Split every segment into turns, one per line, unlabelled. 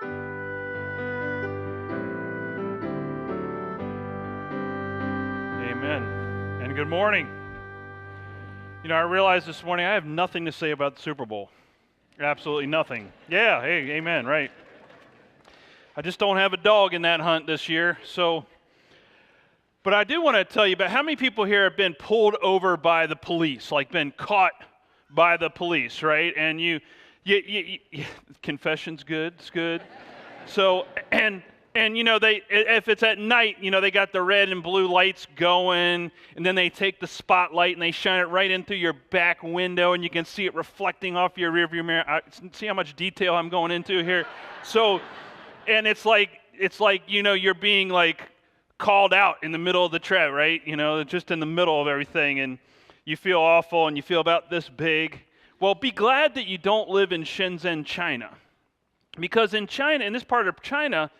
Amen. And good morning. I realized this morning I have nothing to say about the Super Bowl. Absolutely nothing. Yeah, hey, amen, right. I just don't have a dog in that hunt this year, but I do want to tell you about how many people here have been pulled over by the police, like been caught by the police, right? And you confession's good, it's good. So, and they, if it's at night, they got the red and blue lights going, and then they take the spotlight and they shine it right in through your back window, and you can see it reflecting off your rearview mirror. See how much detail I'm going into here? So, and it's like you're being like called out in the middle of the trap, right? Just in the middle of everything, and you feel awful, and you feel about this big. Well, be glad that you don't live in Shenzhen, China, because in China, in this part of China,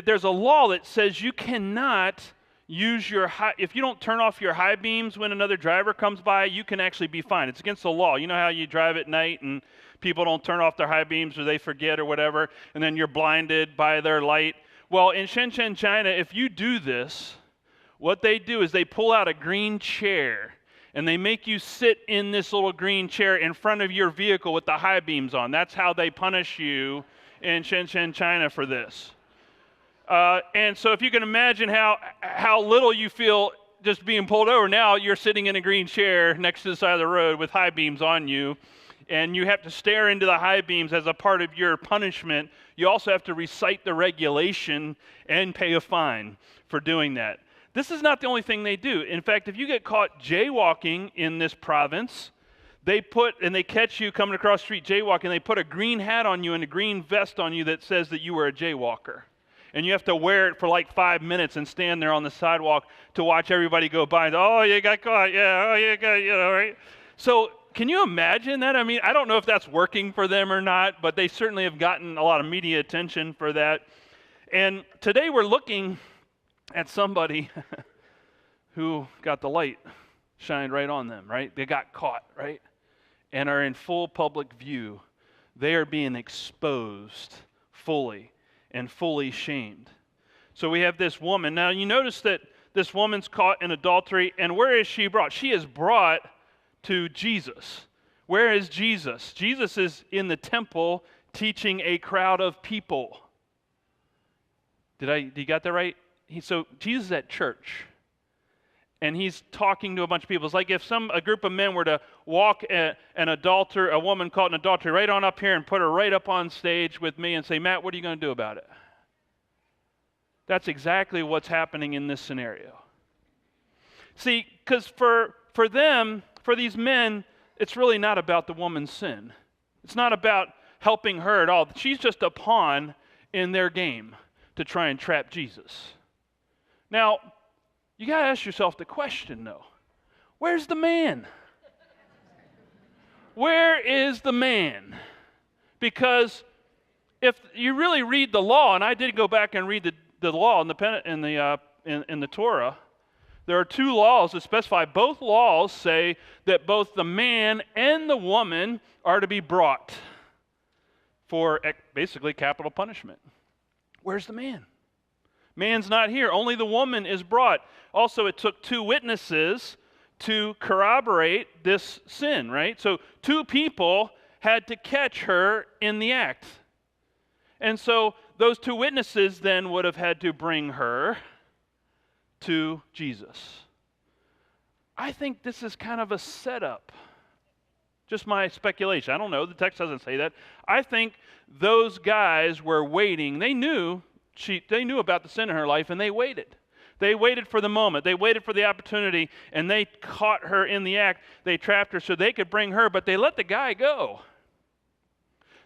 there's a law that says you cannot use if you don't turn off your high beams when another driver comes by, you can actually be fined. It's against the law. You know how you drive at night and people don't turn off their high beams or they forget or whatever, and then you're blinded by their light? Well, in Shenzhen, China, if you do this, what they do is they pull out a green chair and they make you sit in this little green chair in front of your vehicle with the high beams on. That's how they punish you in Shenzhen, China for this. And so if you can imagine how little you feel just being pulled over, now you're sitting in a green chair next to the side of the road with high beams on you, and you have to stare into the high beams as a part of your punishment. You also have to recite the regulation and pay a fine for doing that. This is not the only thing they do. In fact, if you get caught jaywalking in this province, they catch you coming across the street jaywalking, they put a green hat on you and a green vest on you that says that you were a jaywalker. And you have to wear it for like 5 minutes and stand there on the sidewalk to watch everybody go by. And, oh, you got caught. Yeah, oh, you got, right? So can you imagine that? I mean, I don't know if that's working for them or not, but they certainly have gotten a lot of media attention for that. And today we're looking at somebody who got the light shined right on them, right? They got caught, right? And are in full public view. They are being exposed fully and fully shamed. So we have this woman. Now you notice that this woman's caught in adultery, and where is she brought? She is brought to Jesus. Where is Jesus? Jesus is in the temple teaching a crowd of people. Did you got that right? So Jesus is at church, and he's talking to a bunch of people. It's like if a group of men were to walk a woman caught in adultery right on up here and put her right up on stage with me and say, Matt, what are you going to do about it? That's exactly what's happening in this scenario. See, because for these men, it's really not about the woman's sin. It's not about helping her at all. She's just a pawn in their game to try and trap Jesus. Now, you got to ask yourself the question, though. Where's the man? Where is the man? Because if you really read the law, and I did go back and read the law in the Torah, there are two laws that specify. Both laws say that both the man and the woman are to be brought for basically capital punishment. Where's the man? Man's not here. Only the woman is brought. Also, it took two witnesses to corroborate this sin, right? So 2 people had to catch her in the act. And so those 2 witnesses then would have had to bring her to Jesus. I think this is kind of a setup. Just my speculation. I don't know. The text doesn't say that. I think those guys were waiting. They knew about the sin in her life, and they waited. They waited for the moment. They waited for the opportunity, and they caught her in the act. They trapped her so they could bring her, but they let the guy go.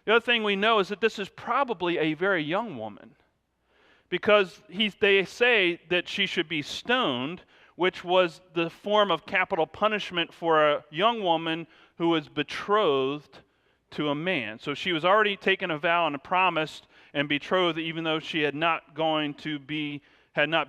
The other thing we know is that this is probably a very young woman, because they say that she should be stoned, which was the form of capital punishment for a young woman who was betrothed to a man. So she was already taken a vow and a promise and betrothed, even though she had not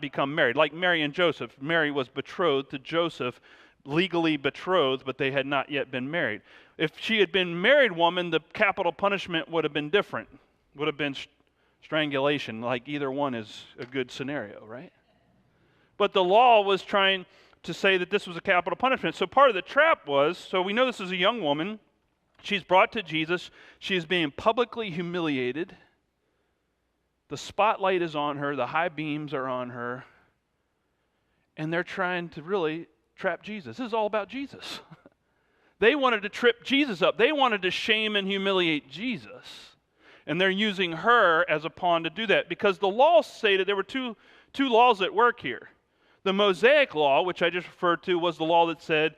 become married. Like Mary and Joseph. Mary was betrothed to Joseph, legally betrothed, but they had not yet been married. If she had been a married woman, the capital punishment would have been different. Would have been strangulation. Like either one is a good scenario, right? But the law was trying to say that this was a capital punishment. So part of the trap was, so we know this is a young woman. She's brought to Jesus. She is being publicly humiliated. The spotlight is on her. The high beams are on her. And they're trying to really trap Jesus. This is all about Jesus. They wanted to trip Jesus up. They wanted to shame and humiliate Jesus. And they're using her as a pawn to do that. Because the laws say that there were two laws at work here. The Mosaic law, which I just referred to, was the law that said,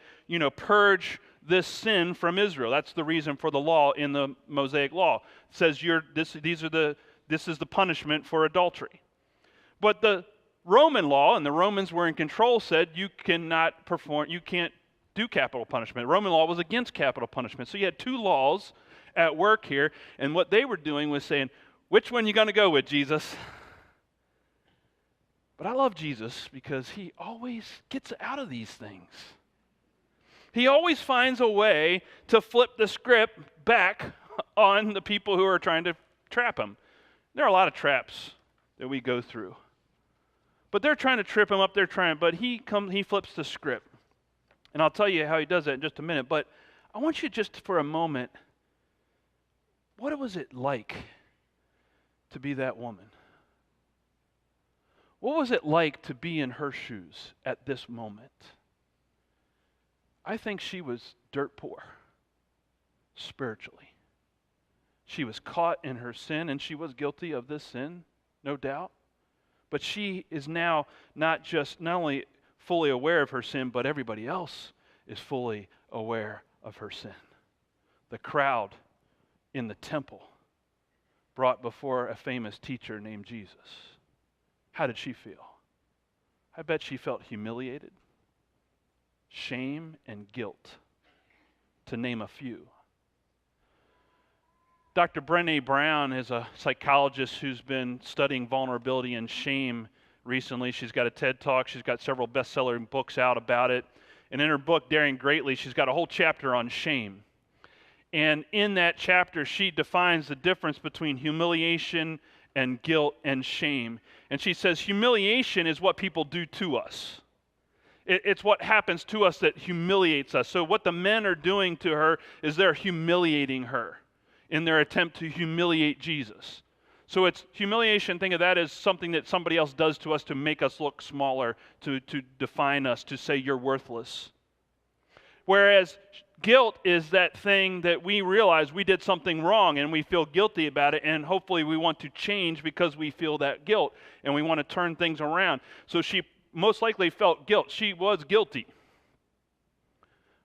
purge this sin from Israel. That's the reason for the law in the Mosaic law. It says this is the punishment for adultery. But the Roman law, and the Romans were in control, said you can't do capital punishment. Roman law was against capital punishment. So you had two laws at work here, and what they were doing was saying, which one are you going to go with, Jesus? But I love Jesus because he always gets out of these things. He always finds a way to flip the script back on the people who are trying to trap him. There are a lot of traps that we go through. But they're trying to trip him up, but he flips the script. And I'll tell you how he does that in just a minute. But I want you just for a moment, what was it like to be that woman? What was it like to be in her shoes at this moment? I think she was dirt poor, spiritually. She was caught in her sin, and she was guilty of this sin, no doubt. But she is now not only fully aware of her sin, but everybody else is fully aware of her sin. The crowd in the temple brought before a famous teacher named Jesus. How did she feel? I bet she felt humiliated, shame, and guilt, to name a few. Dr. Brené Brown is a psychologist who's been studying vulnerability and shame recently. She's got a TED Talk. She's got several bestseller books out about it. And in her book, Daring Greatly, she's got a whole chapter on shame. And in that chapter, she defines the difference between humiliation and guilt and shame. And she says humiliation is what people do to us. It's what happens to us that humiliates us. So what the men are doing to her is they're humiliating her in their attempt to humiliate Jesus. So it's humiliation, think of that as something that somebody else does to us to make us look smaller, to define us, to say you're worthless. Whereas guilt is that thing that we realize we did something wrong and we feel guilty about it, and hopefully we want to change because we feel that guilt and we want to turn things around. So she most likely felt guilt. She was guilty.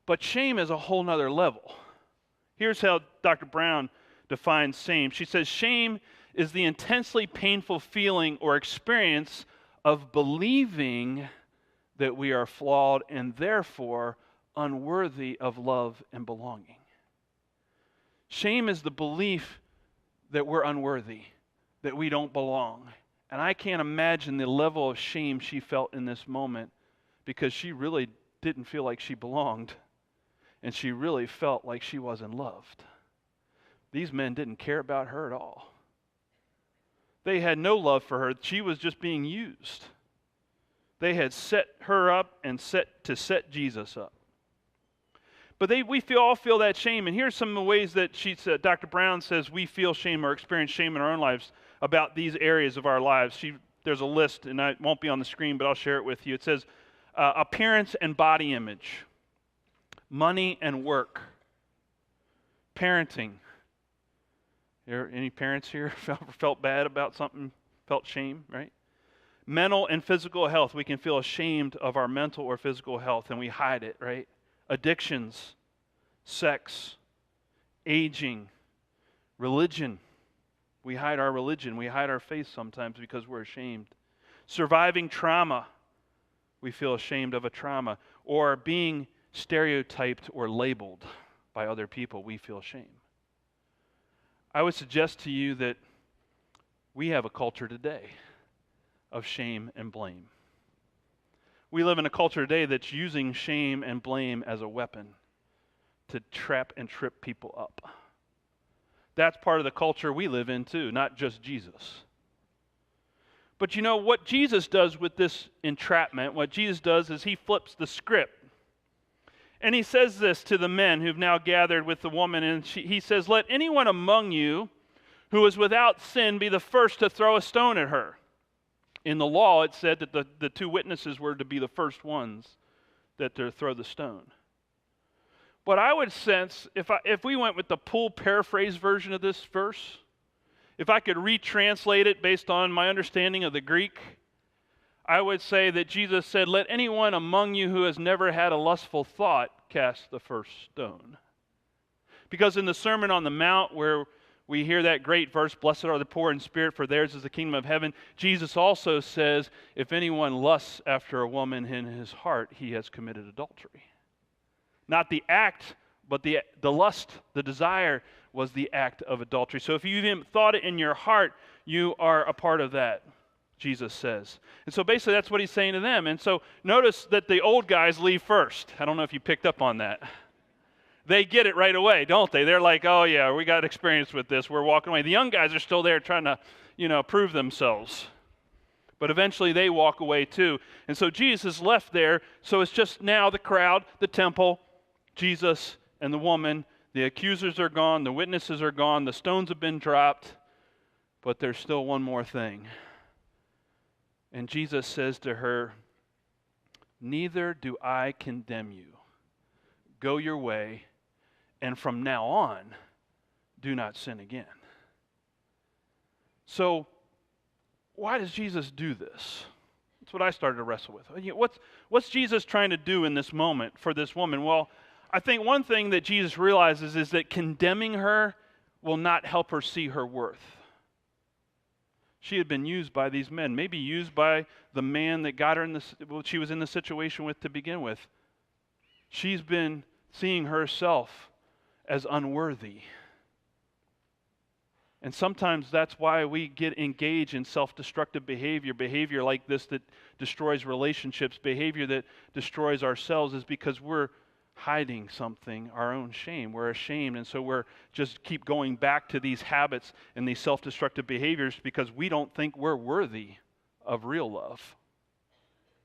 But shame is a whole nother level. Here's how Dr. Brown defines shame. She says, shame is the intensely painful feeling or experience of believing that we are flawed and therefore unworthy of love and belonging. Shame is the belief that we're unworthy, that we don't belong. And I can't imagine the level of shame she felt in this moment, because she really didn't feel like she belonged. And she really felt like she wasn't loved. These men didn't care about her at all. They had no love for her. She was just being used. They had set her up and set Jesus up. But we all feel that shame. And here's some of the ways that Dr. Brown says we feel shame or experience shame in our own lives about these areas of our lives. There's a list, and it won't be on the screen, but I'll share it with you. It says appearance and body image, money and work, parenting. Any parents here felt bad about something, felt shame, right? Mental and physical health. We can feel ashamed of our mental or physical health, and we hide it, right? Addictions, sex, aging, religion. We hide our religion. We hide our faith sometimes because we're ashamed. Surviving trauma. We feel ashamed of a trauma. Or being stereotyped or labeled by other people. We feel shame. I would suggest to you that we have a culture today of shame and blame. We live in a culture today that's using shame and blame as a weapon to trap and trip people up, That's part of the culture we live in too, not just Jesus. But you know what Jesus does with this entrapment, what Jesus does is he flips the script. And he says this to the men who've now gathered with the woman, and he says, "Let anyone among you who is without sin be the first to throw a stone at her." In the law, it said that the two witnesses were to be the first ones that to throw the stone. But I would sense, if we went with the Poole paraphrase version of this verse, if I could retranslate it based on my understanding of the Greek, I would say that Jesus said, "Let anyone among you who has never had a lustful thought cast the first stone." Because in the Sermon on the Mount, where we hear that great verse, "Blessed are the poor in spirit, for theirs is the kingdom of heaven," Jesus also says, if anyone lusts after a woman in his heart, he has committed adultery. Not the act, but the lust, the desire was the act of adultery. So if you even thought it in your heart, you are a part of that, Jesus says. And so basically that's what he's saying to them. And so notice that the old guys leave first. I don't know if you picked up on that. They get it right away, don't they? They're like, "Oh yeah, we got experience with this. We're walking away." The young guys are still there trying to, prove themselves. But eventually they walk away too. And so Jesus is left there. So it's just now the crowd, the temple, Jesus and the woman. The accusers are gone. The witnesses are gone. The stones have been dropped. But there's still one more thing. And Jesus says to her, "Neither do I condemn you. Go your way, and from now on, do not sin again." So, why does Jesus do this? That's what I started to wrestle with. What's Jesus trying to do in this moment for this woman? Well, I think one thing that Jesus realizes is that condemning her will not help her see her worth. She had been used by these men, maybe used by the man that got her she was in the situation with to begin with. She's been seeing herself as unworthy. And sometimes that's why we get engaged in self-destructive behavior like this that destroys relationships, behavior that destroys ourselves, is because we're hiding something, our own shame. We're ashamed, and so we're just keep going back to these habits and these self-destructive behaviors because we don't think we're worthy of real love,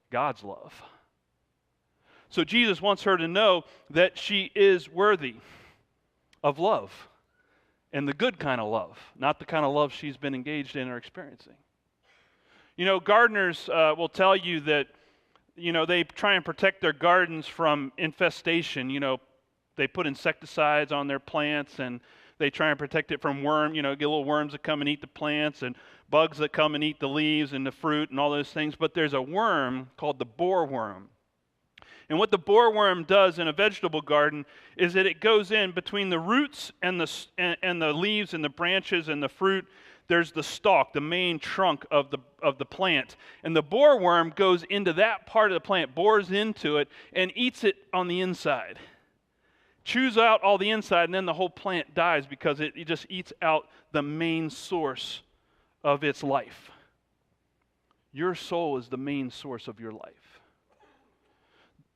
God's love. So Jesus wants her to know that she is worthy of love, and the good kind of love, not the kind of love she's been engaged in or experiencing. Gardeners will tell you that they try and protect their gardens from infestation. They put insecticides on their plants, and they try and protect it from get little worms that come and eat the plants, and bugs that come and eat the leaves and the fruit and all those things. But there's a worm called the bollworm. And what the bollworm does in a vegetable garden is that it goes in between the roots and the leaves and the branches and the fruit. There's the stalk, the main trunk of the plant. And the bollworm goes into that part of the plant, bores into it, and eats it on the inside. Chews out all the inside, and then the whole plant dies because it just eats out the main source of its life. Your soul is the main source of your life.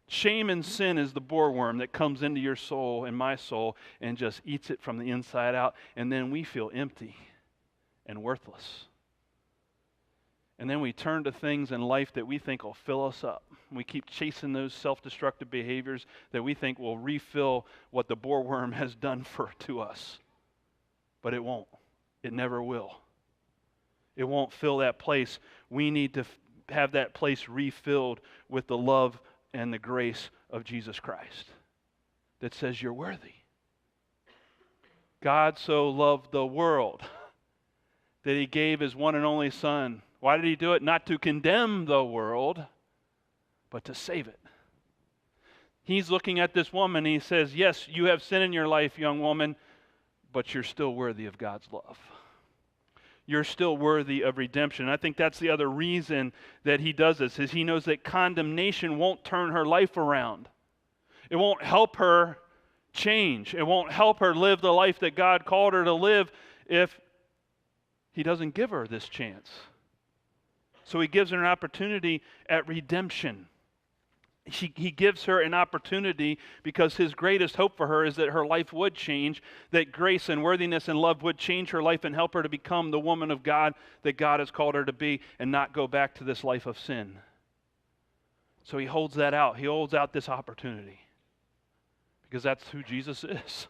Shame and sin is the bollworm that comes into your soul and my soul and just eats it from the inside out, and then we feel empty and worthless. And then we turn to things in life that we think will fill us up. We keep chasing those self-destructive behaviors that we think will refill what the bollworm has done to us. But it won't. It never will. It won't fill that place. We need to have that place refilled with the love and the grace of Jesus Christ that says you're worthy. God so loved the world that he gave his one and only Son. Why did he do it? Not to condemn the world, but to save it. He's looking at this woman and he says, yes, you have sin in your life, young woman, but you're still worthy of God's love. You're still worthy of redemption. And I think that's the other reason that he does this, is he knows that condemnation won't turn her life around. It won't help her change. It won't help her live the life that God called her to live if he doesn't give her this chance. So he gives her an opportunity at redemption. he gives her an opportunity because his greatest hope for her is that her life would change, that grace and worthiness and love would change her life and help her to become the woman of God that God has called her to be and not go back to this life of sin. So he holds that out. He holds out this opportunity because that's who Jesus is.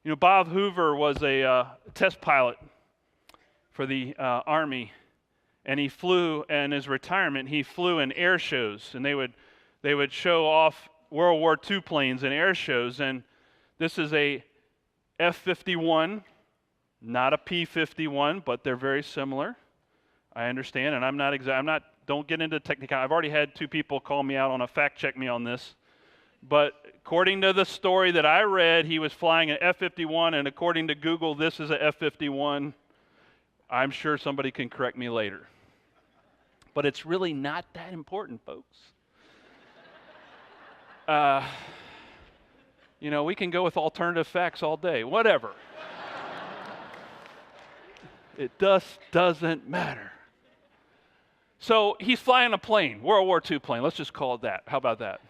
You know, Bob Hoover was a test pilot for the Army. And he flew, in his retirement, he flew in air shows, and they would show off World War II planes in air shows. And this is a F-51, not a P-51, but they're very similar. I understand, and don't get into technical. I've already had 2 people call me out on a fact check me on this. But according to the story that I read, he was flying an F-51, and according to Google, this is an F-51. I'm sure somebody can correct me later. But it's really not that important, folks. You know, we can go with alternative facts all day, whatever. It just doesn't matter. So he's flying a plane, World War II plane. Let's just call it that. How about that?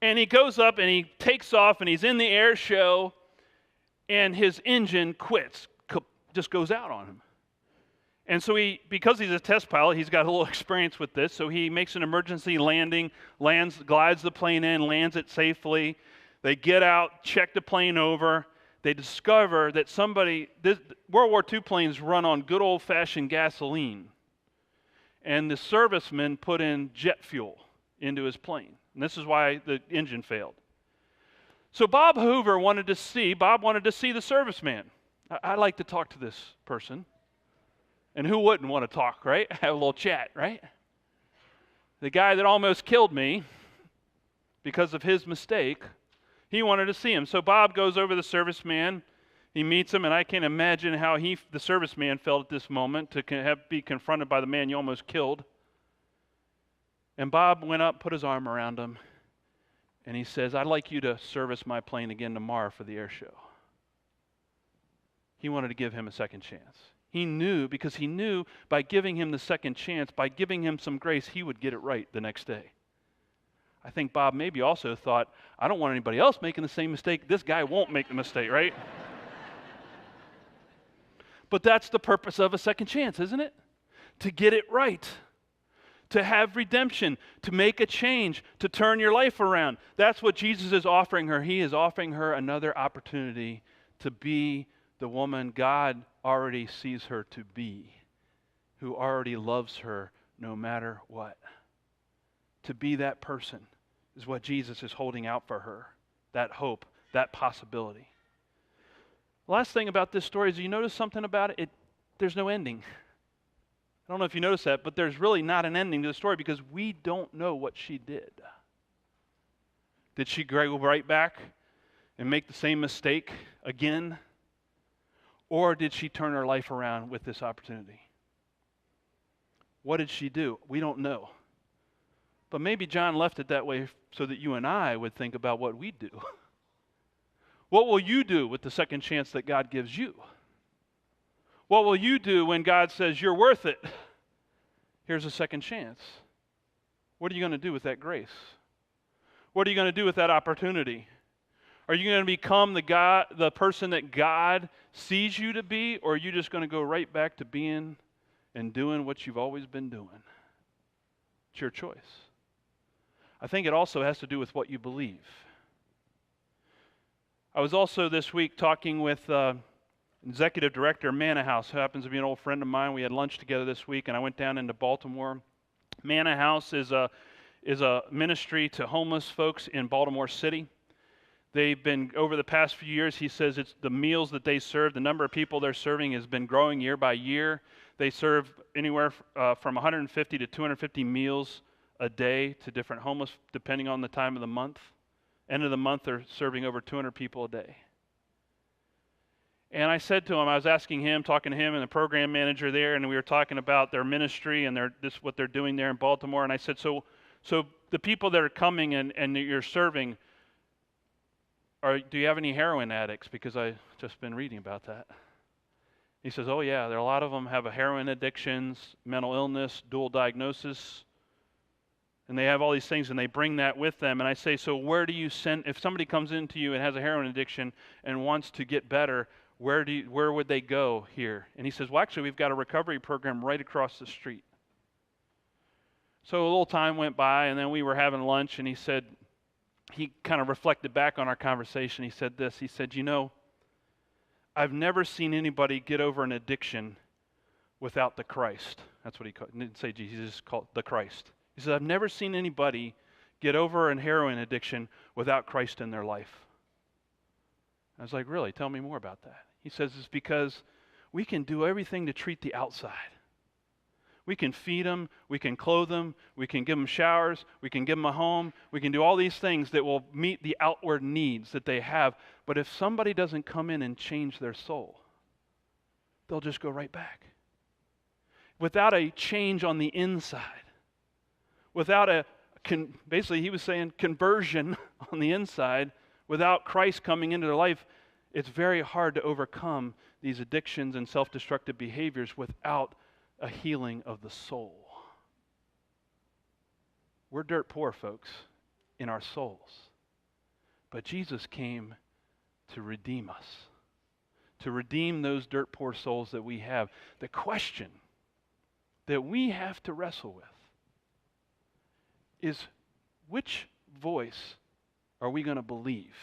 And he goes up and he takes off and he's in the air show and his engine quits, just goes out on him. And so because he's a test pilot, he's got a little experience with this, so he makes an emergency landing, glides the plane in, lands it safely. They get out, check the plane over. They discover that World War II planes run on good old-fashioned gasoline. And the serviceman put in jet fuel into his plane. And this is why the engine failed. So Bob wanted to see the serviceman. I'd like to talk to this person. And who wouldn't want to talk, right? Have a little chat, right? The guy that almost killed me because of his mistake, he wanted to see him. So Bob goes over to the serviceman. He meets him, and I can't imagine how the serviceman felt at this moment to be confronted by the man you almost killed. And Bob went up, put his arm around him, and he says, I'd like you to service my plane again tomorrow for the air show. He wanted to give him a second chance. He knew by giving him the second chance, by giving him some grace, he would get it right the next day. I think Bob maybe also thought, I don't want anybody else making the same mistake. This guy won't make the mistake, right? But that's the purpose of a second chance, isn't it? To get it right. To have redemption, to make a change, to turn your life around. That's what Jesus is offering her. He is offering her another opportunity to be the woman God already sees her to be, who already loves her no matter what. To be that person is what Jesus is holding out for her, that hope, that possibility. The last thing about this story is you notice something about it? There's no ending. I don't know if you noticed that, but there's really not an ending to the story because we don't know what she did. Did she go right back and make the same mistake again? Or did she turn her life around with this opportunity? What did she do? We don't know. But maybe John left it that way so that you and I would think about what we do. What will you do with the second chance that God gives you? What will you do when God says, you're worth it? Here's a second chance. What are you going to do with that grace? What are you going to do with that opportunity? Are you going to become the person that God sees you to be, or are you just going to go right back to being and doing what you've always been doing? It's your choice. I think it also has to do with what you believe. I was also this week talking with executive director of Manna House, who happens to be an old friend of mine. We had lunch together this week, and I went down into Baltimore. Manna House is a ministry to homeless folks in Baltimore City. They've been, over the past few years, he says it's the meals that they serve, the number of people they're serving has been growing year by year. They serve anywhere from 150 to 250 meals a day to different homeless, depending on the time of the month. End of the month, they're serving over 200 people a day. And I said to him, I was asking him, talking to him and the program manager there, and we were talking about their ministry and what they're doing there in Baltimore. And I said, so the people that are coming and that you're serving, do you have any heroin addicts? Because I've just been reading about that. He says, oh yeah, there are a lot of them have a heroin addictions, mental illness, dual diagnosis. And they have all these things, and they bring that with them. And I say, so where do you send, if somebody comes into you and has a heroin addiction and wants to get better, where would they go here? And he says, well, actually, we've got a recovery program right across the street. So a little time went by, and then we were having lunch, and he kind of reflected back on our conversation. He said this, he said, I've never seen anybody get over an addiction without the Christ. That's what he called. He didn't say Jesus, he just called the Christ. He said, I've never seen anybody get over an heroin addiction without Christ in their life. I was like, really? Tell me more about that. He says, it's because we can do everything to treat the outside. We can feed them, we can clothe them, we can give them showers, we can give them a home, we can do all these things that will meet the outward needs that they have. But if somebody doesn't come in and change their soul, they'll just go right back. Without a change on the inside, without basically he was saying conversion on the inside, without Christ coming into their life, it's very hard to overcome these addictions and self-destructive behaviors without a healing of the soul. We're dirt poor, folks, in our souls. But Jesus came to redeem us, to redeem those dirt poor souls that we have. The question that we have to wrestle with is, which voice are we going to believe?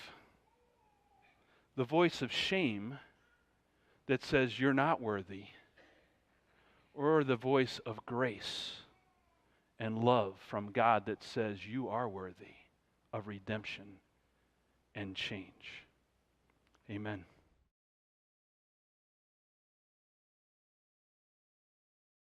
The voice of shame that says you're not worthy, or the voice of grace and love from God that says you are worthy of redemption and change? Amen.